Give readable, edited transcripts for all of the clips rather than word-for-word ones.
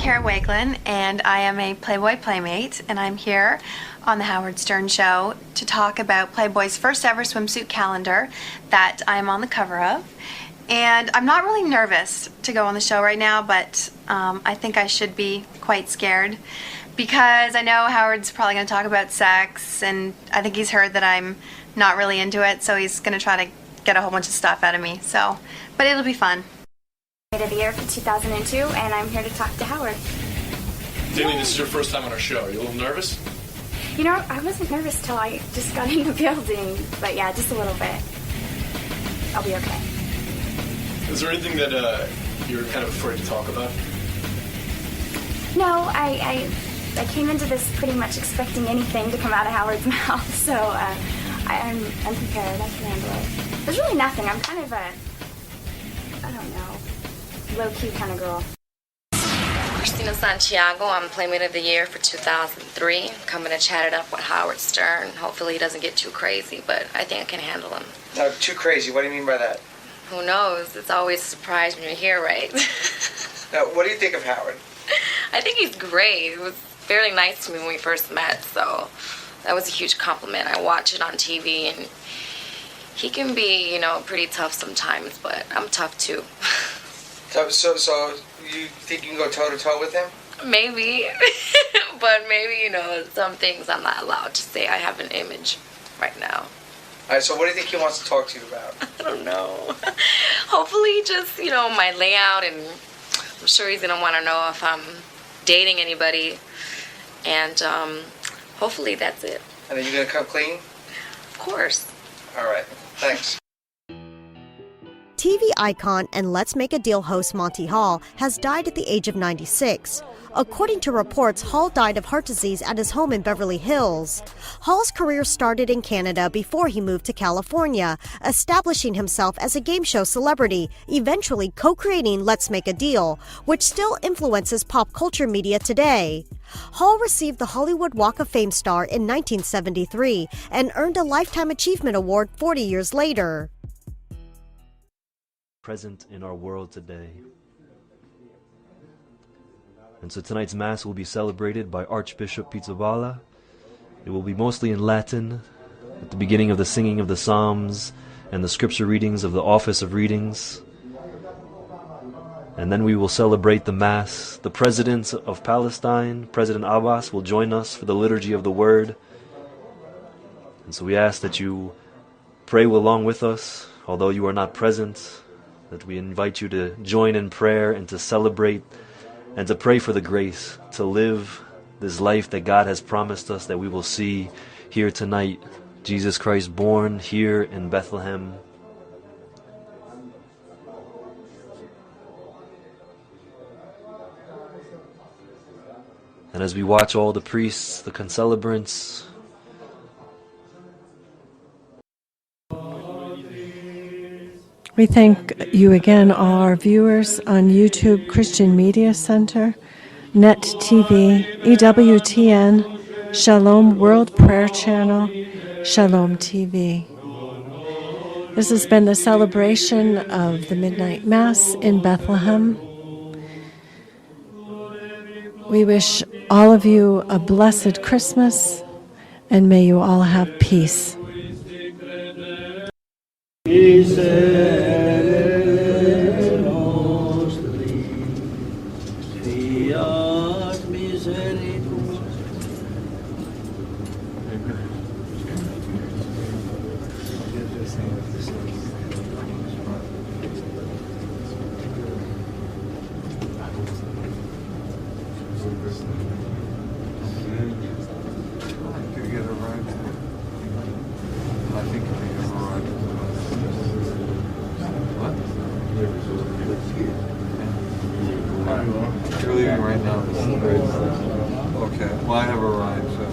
Kara Wakelin, and I am a Playboy Playmate, and I'm here on the Howard Stern Show to talk about Playboy's first ever swimsuit calendar that I'm on the cover of. And I'm not really nervous to go on the show right now, but I think I should be quite scared because I know Howard's probably going to talk about sex, and I think he's heard that I'm not really into it, so he's going to try to get a whole bunch of stuff out of me. So, but it'll be fun. Of the year for 2002, and I'm here to talk to Howard. Daly, this is your first time on our show. Are you a little nervous? You know, I wasn't nervous till I just got in the building, but yeah, just a little bit. I'll be okay. Is there anything that you're kind of afraid to talk about? No, I came into this pretty much expecting anything to come out of Howard's mouth, so I'm prepared. I can handle it. There's really nothing. I'm kind of I don't know, low-key kind of girl. Christina Santiago, I'm Playmate of the Year for 2003. Coming to chat it up with Howard Stern. Hopefully he doesn't get too crazy, but I think I can handle him. No, too crazy? What do you mean by that? Who knows? It's always a surprise when you're here, right? Now, what do you think of Howard? I think he's great. He was fairly nice to me when we first met, so that was a huge compliment. I watch it on TV, and he can be, you know, pretty tough sometimes, but I'm tough too. So you think you can go toe-to-toe with him? Maybe. But maybe, you know, some things I'm not allowed to say. I have an image right now. All right, so what do you think he wants to talk to you about? I don't know. Hopefully just, you know, my layout, and I'm sure he's going to want to know if I'm dating anybody. And hopefully that's it. And then you're going to come clean? Of course. All right. Thanks. TV icon and Let's Make a Deal host Monty Hall has died at the age of 96. According to reports, Hall died of heart disease at his home in Beverly Hills. Hall's career started in Canada before he moved to California, establishing himself as a game show celebrity, eventually co-creating Let's Make a Deal, which still influences pop culture media today. Hall received the Hollywood Walk of Fame star in 1973 and earned a Lifetime Achievement Award 40 years later. Present in our world today. And so tonight's Mass will be celebrated by Archbishop Pizzaballa. It will be mostly in Latin, at the beginning of the singing of the Psalms and the scripture readings of the Office of Readings. And then we will celebrate the Mass. The President of Palestine, President Abbas, will join us for the Liturgy of the Word. And so we ask that you pray along with us, although you are not present, that we invite you to join in prayer and to celebrate and to pray for the grace to live this life that God has promised us that we will see here tonight. Jesus Christ born here in Bethlehem. And as we watch all the priests, the concelebrants, we thank you again, all our viewers on YouTube Christian Media Center, Net TV, EWTN, Shalom World Prayer Channel, Shalom TV. This has been the celebration of the Midnight Mass in Bethlehem. We wish all of you a blessed Christmas, and may you all have peace. You're leaving right now. Okay. Well, I have a ride, so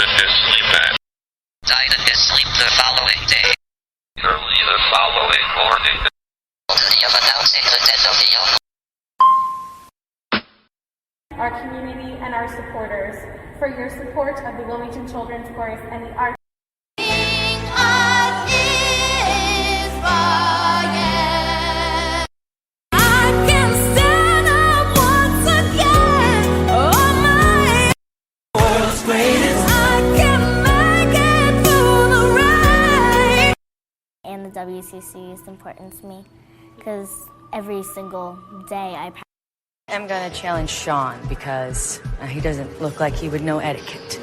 in his sleep and died in his sleep the following day. Early the following morning, of announcing the death of the young. Our community and our supporters for your support of the Wilmington Children's Chorus and the art. And the WCC is important to me because every single day I'm going to challenge Sean because he doesn't look like he would know etiquette.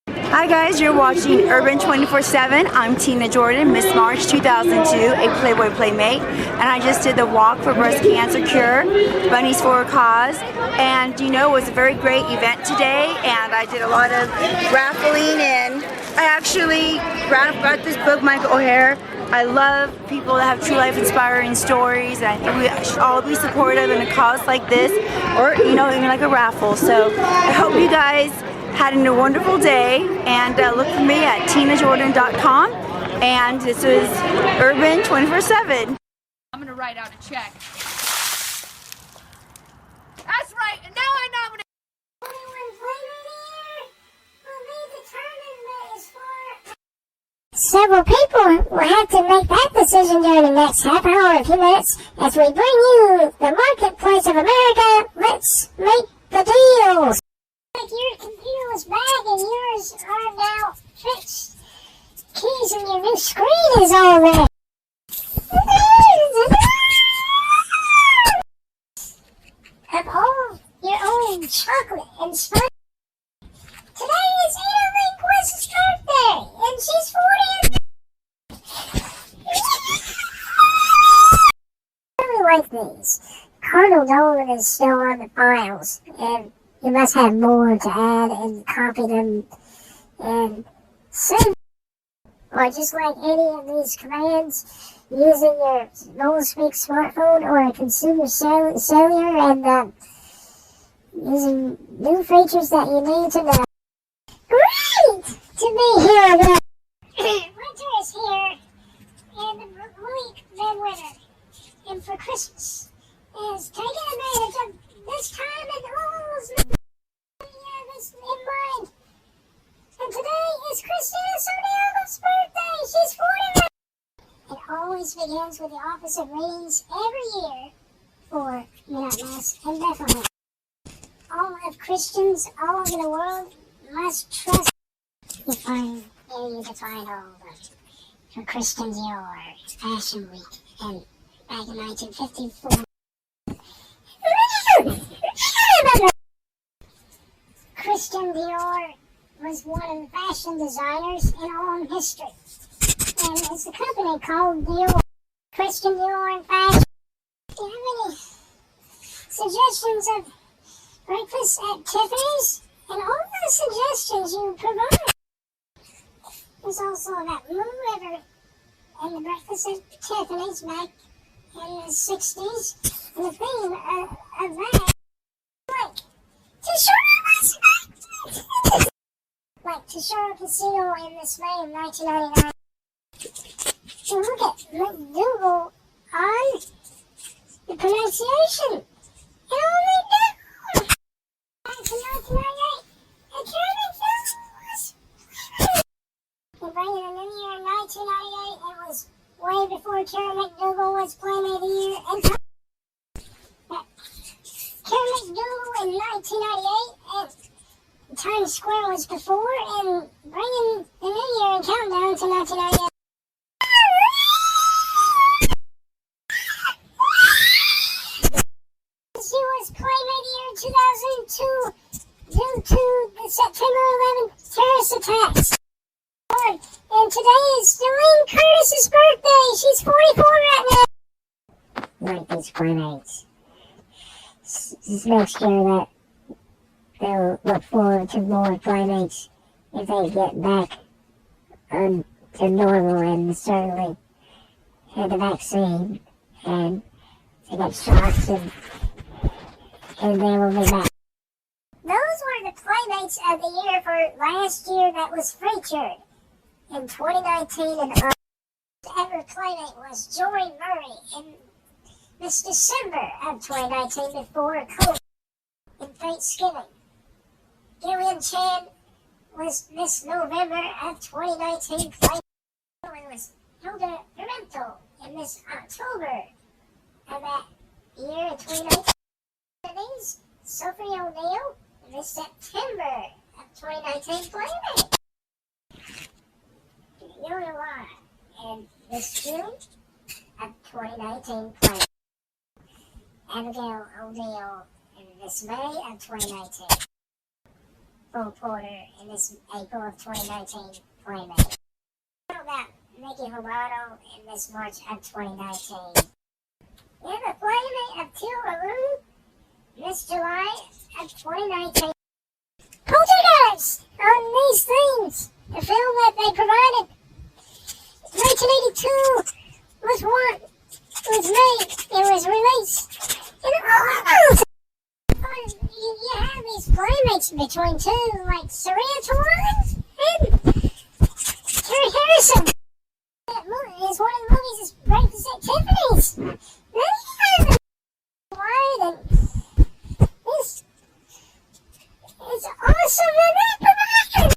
Hi guys, you're watching Urban 24/7. I'm Tina Jordan, Miss March 2002, a Playboy Playmate, and I just did the Walk for Breast Cancer Cure, Bunnies for a Cause, and you know, it was a very great event today, and I did a lot of raffling, and I actually got this book, Michael O'Hare. I love people that have true life inspiring stories, and I think we should all be supportive in a cause like this, or you know, even like a raffle. So I hope you guys had a wonderful day, and look for me at tinajordan.com, and this was Urban 24/7. I'm gonna write out a check. That's right, and now I nominate. Several people will have to make that decision during the next half hour or a few minutes as we bring you the Marketplace of America. Let's make the deals. Like your computer was bad and yours are now fixed. Keys and your new screen is all there. Have all your own chocolate and spice. Today is Ada Lindquist's birthday, and she's 40. I really like these. Cardinal Dolan is still on the files, and you must have more to add and copy them and send. Or just like any of these commands, using your NoSpeak smartphone or a consumer cellular and using new features that you need to know. Great to be here again. Winter is here, and the week been winter. And for Christmas is taking advantage of this time and all this in mind. And today is Christina Soniago's birthday. She's 41. It always begins with the Office of Readings every year for Midnight Mass and Bethlehem. All of Christians all over the world must trust. You can find all the for Christian Dior Fashion Week and back in 1954. Christian Dior was one of the fashion designers in all history, and it's a company called Dior. Christian Dior and fashion. Do you have any suggestions of breakfast at Tiffany's? And all the suggestions you provide. There's also that Moon River and the breakfast at Tiffany's back in the 60s. And the theme of that, like Tesoro Casino in this May of 1999. So look at Google on the pronunciation. And all they do. Back in 1998, a German film was. And bringing a new year in 1998, it was way before Karen McDougal was Playmate of the Year. And Karen McDougal in 1998, and Times Square was before, and bringing the new year and countdown to 1998. She was Playmate of the Year 2002 due to the September 11th terrorist attacks. And today is Sterling Curtis's birthday. She's 44 right now. Like these playmates. Just make sure that they'll look forward to more playmates if they get back to normal, and certainly had the vaccine and they got shots and they will be back. Those were the playmates Playmates of the Year for last year that was featured in 2019 and ever Playmate was Joy Murray in this December of 2019 before COVID and Thanksgiving. Gillian Chan was Miss November of 2019 Playmate. It was Hilda Pimentel in Miss October of that year in 2019. Sophie O'Neill in this September of 2019 Playmate. Yona Lara in this June of 2019 Playmate. Abigail O'Neill in this May of 2019. Bo Porter in this April of 2019 Playmate. About Mickey Roboto in this March of 2019. We have a Playmate of Tilaru this July of 2019. Poltergeist on these things. The film that they provided. 1982 was one. It was made. It was released. You have these playmates between two, like Serena Torres and Terry Harrison. That movie is one of the movies that's Breakfast at Tiffany's. It's awesome that they provided.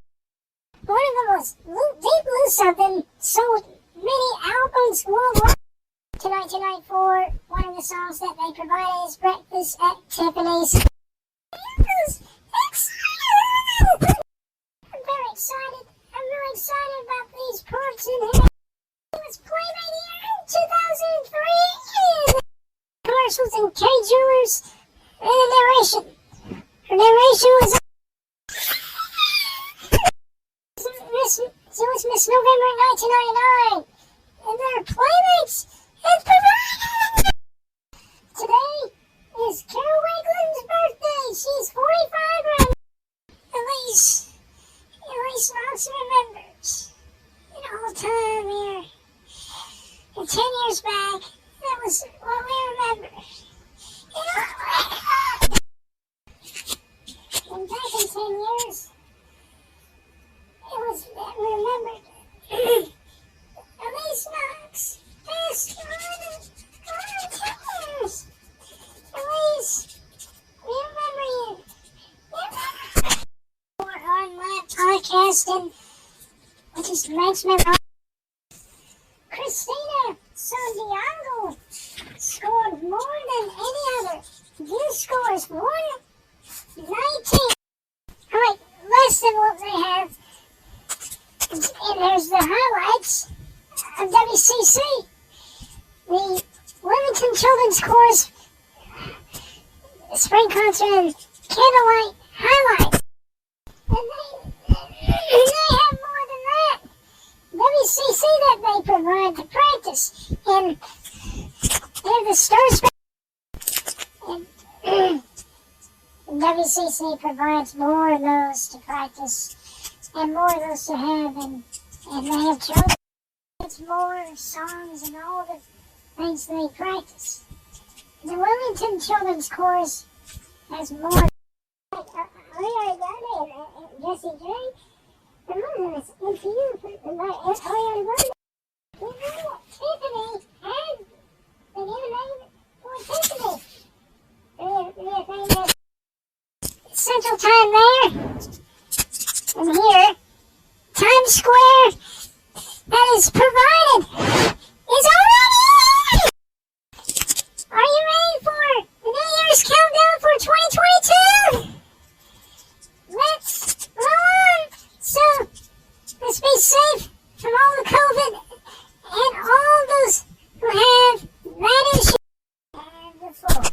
One of them was Deep Blue Something, sold many albums worldwide. To 1994, one of the songs that they provided is Breakfast at Tiffany's. I'm very excited. I'm really excited about these parts in here. It was Playmate Year in 2003. Commercials and K Jewelers and the narration. Her narration was Miss November 1999. And their Playmates has provided. Today is Carol Wigglin's birthday. She's 45 right now. Elise Knox remembers an all-time year. And 10 years back, that was what we remember. And back in 10 years, it was that we remembered. Elise Knox passed on 10 years. Elise, we remember you. On my podcasting, which is makes me wrong. Christina Santiago scored more than any other. View scores 119. Alright, less than what they have. And there's the highlights of WCC. The Wilmington Children's Chorus Spring Concert and Candlelight highlights. And they have more than that. WCC that they provide to practice. And they're the stars. And WCC provides more of those to practice and more of those to have. And they have children. It's more songs and all the things they practice. The Wilmington Children's Chorus has more. We already got it, Jesse J. The mother is into you. We already got it. We know that Tiffany has been innovative for Tiffany. We have Central Time there. And here, Times Square that is provided is already. Are you ready for the New Year's countdown for 2022? Let's roll on. So, let's be safe from all the COVID and all those who have that issue. And the floor.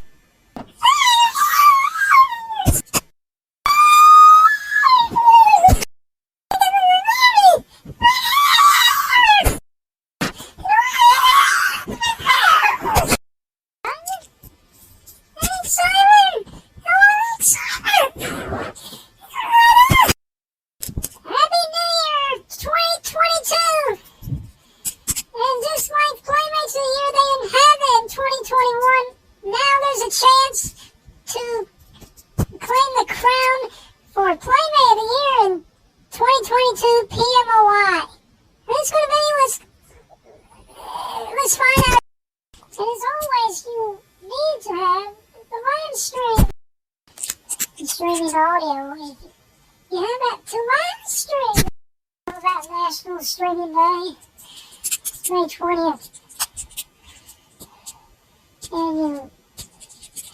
Chance to claim the crown for Playmate 2022 PMOY. Who's going to be? Let's find out. And as always, you need to have the live stream. Streaming audio. You have that to live stream. That National Streaming Day, May 20th. And you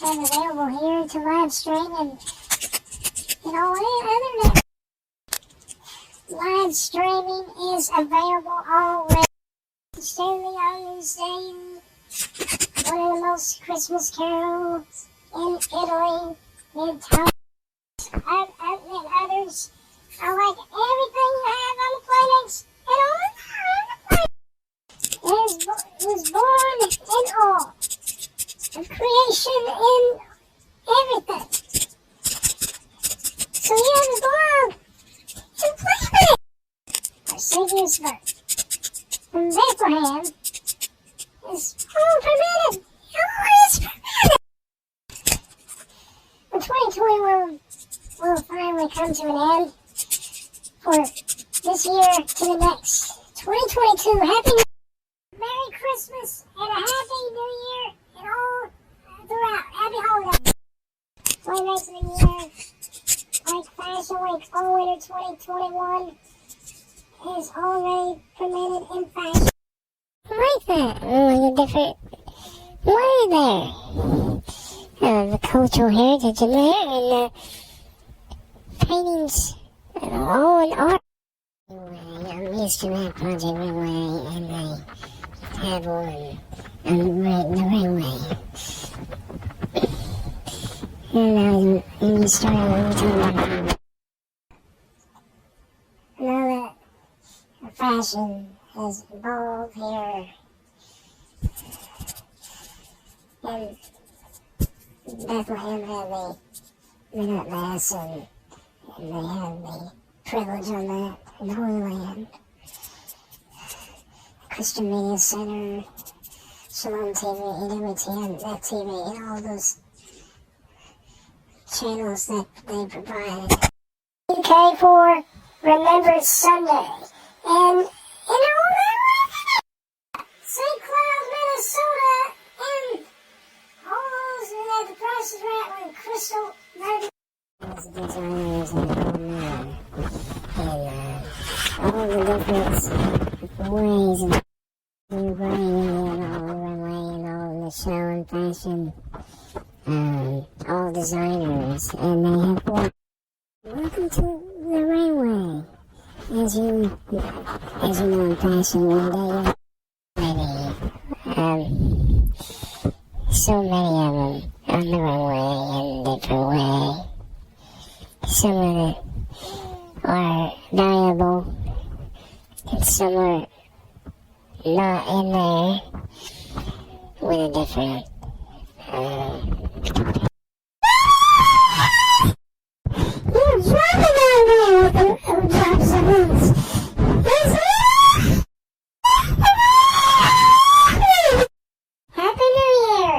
have available here to live stream and any other net. Live streaming is available already. Stanley Onions Day, one of the most Christmas carols in Italy, and others. I like everything you have on the playlists and on the playlist. It was born in all of creation in everything. So you have to go out and play with it. Our Savior's birth from Bethlehem is all permitted. All is permitted. In 2020 will finally come to an end. For this year to the next. 2022, Merry Christmas and a Happy New Year and all throughout. Happy holidays. Playmates of the year, like Fashion Week Fall Winter 2021, is already permitted in fashion. I like that. Like a different way there. The cultural heritage in there and the paintings. Oh, and art. I'm used to that project runway, and they travel and the right way. And you start on the time. Now that fashion has evolved here, and Bethlehem had the minute mass and they have the privilege on that in the Holy Land. Christian Media Center, Shalom TV, EWTN, Net TV, and all those channels that they provide. UK for Remembrance Sunday. And St. Cloud, Minnesota, and all those that the price is right when Crystal Murder. As designers and all the different ways of buying and all the runway and all the show and fashion, all designers, and they have one. Welcome to the runway. As you know in fashion, one day so many of them on the runway in a different way. Some of them are valuable, and some are not in there with a different You're dropping down there with a drop someone's. Happy New Year!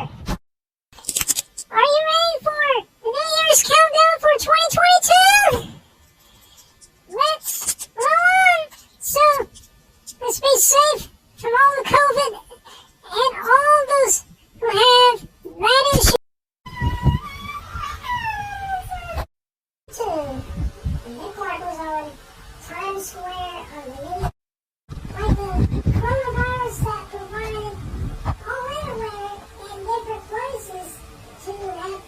Are you ready for the New Year's countdown for 2022? Let's roll on! So, let's be safe from all the COVID and all those who have that issue. The big part goes on Times Square on the New Year. Like the coronavirus that provided all everywhere in different places to have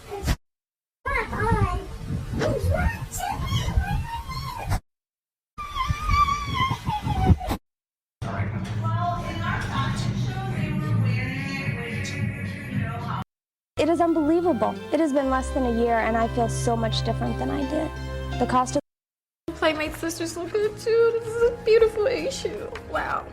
drop on. You drop to It is unbelievable. It has been less than a year and I feel so much different than I did. The cost of Playmates sisters look good too. This is a beautiful issue. Wow.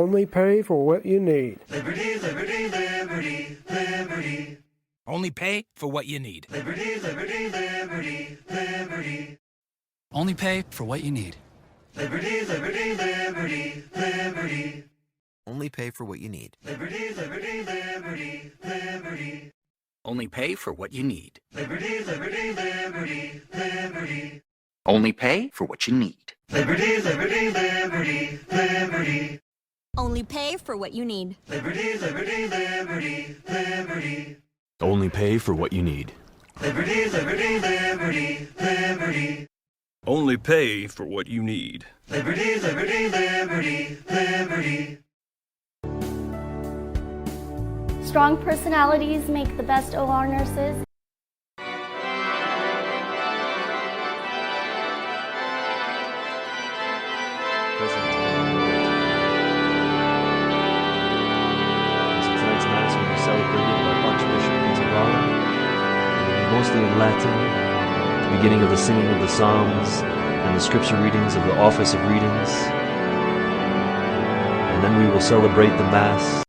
Only pay for what you need. Liberty, liberty, liberty, liberty. Only pay for what you need. Liberty, liberty, liberty, liberty. Only pay for what you need. Liberty, liberty, liberty, liberty. Only pay for what you need. Liberty, liberty, liberty, liberty. Only pay for what you need. Liberty, liberty, liberty, liberty. Only pay for what you need. Liberty, liberty, liberty, liberty. Only pay for what you need. Liberty, liberty, liberty, liberty. Only pay for what you need. Liberty, liberty, liberty, liberty. Only pay for what you need. Liberty, liberty, liberty, liberty. Strong personalities make the best OR nurses. Tonight's Mass will be celebrated by Archbishop Peter Rala. It will be mostly in Latin, the beginning of the singing of the Psalms, and the scripture readings of the Office of Readings. And then we will celebrate the Mass.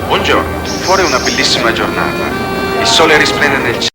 Buongiorno, fuori è una bellissima giornata. Il sole risplende nel cielo.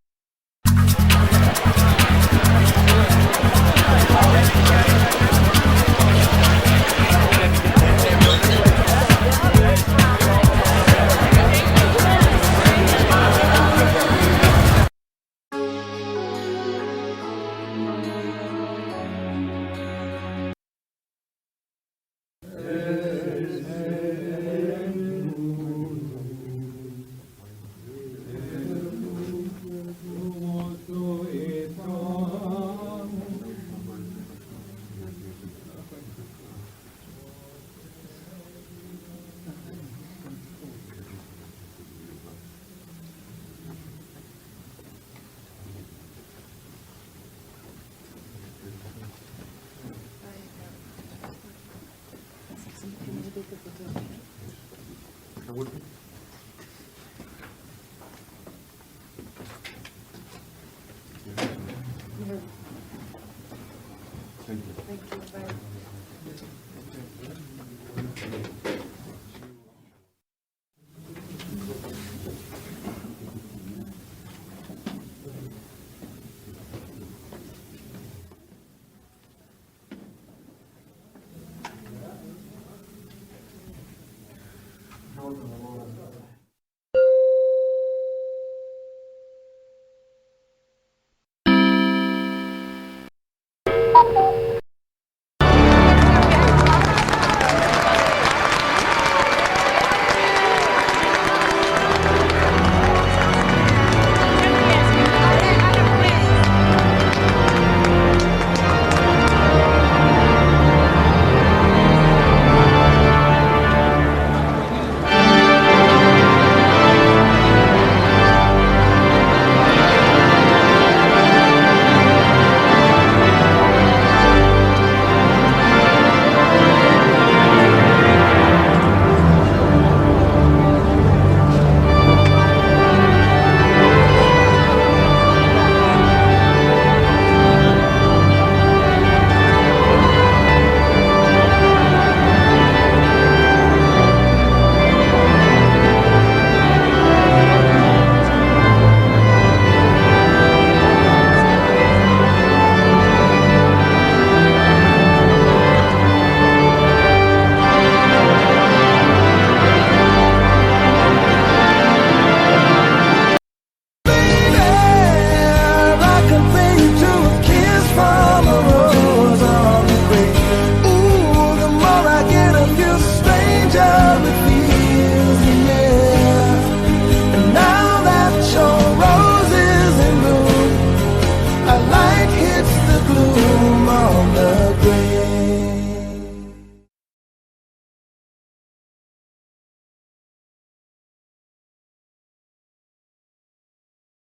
Thank you. Thank you. Bye.